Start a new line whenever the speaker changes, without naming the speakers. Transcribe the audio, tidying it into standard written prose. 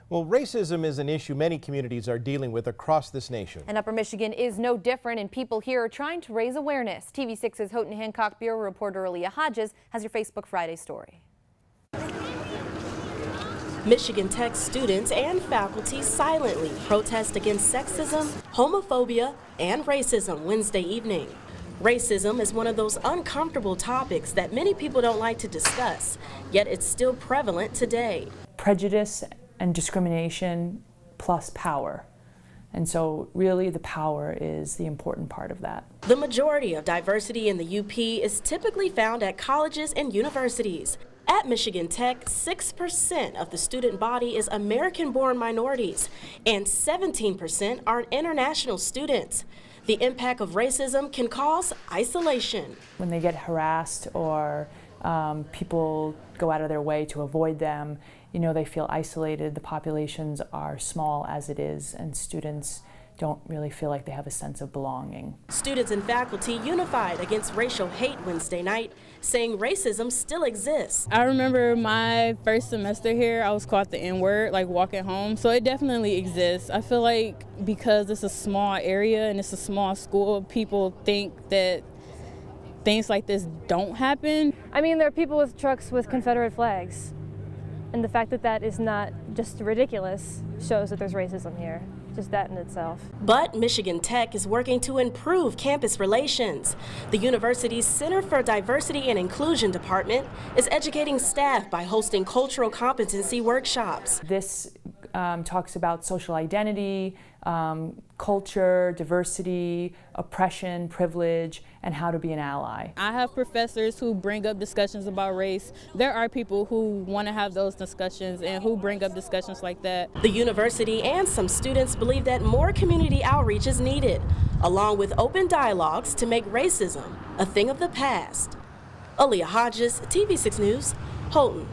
Well, racism is an issue many communities are dealing with across this nation.
And Upper Michigan is no different, and people here are trying to raise awareness. TV6's Houghton Hancock Bureau reporter Aaliyah Hodges has your Facebook Friday story.
Michigan Tech students and faculty silently protest against sexism, homophobia, and racism Wednesday evening. Racism is one of those uncomfortable topics that many people don't like to discuss, yet it's still prevalent today.
Prejudice and discrimination plus power. And so really the power is the important part of that.
The majority of diversity in the UP is typically found at colleges and universities. At Michigan Tech, 6% of the student body is American-born minorities, and 17% are international students. The impact of racism can cause isolation.
When they get harassed or people go out of their way to avoid them, you know, they feel isolated. The populations are small as it is, and students don't really feel like they have a sense of belonging.
Students and faculty unified against racial hate Wednesday night, saying racism still exists.
I remember my first semester here, I was called the N-word, like walking home, so it definitely exists. I feel like because it's a small area and it's a small school, people think that things like this don't happen.
I mean, there are people with trucks with Confederate flags, and the fact that that is not just ridiculous shows that there's racism here. Just that in itself.
But Michigan Tech is working to improve campus relations. The university's Center for Diversity and Inclusion department is educating staff by hosting cultural competency workshops.
This talks about social identity, culture, diversity, oppression, privilege, and how to be an ally.
I have professors who bring up discussions about race. There are people who want to have those discussions and who bring up discussions like that.
The university and some students believe that more community outreach is needed, along with open dialogues to make racism a thing of the past. Aaliyah Hodges, TV6 News, Houghton.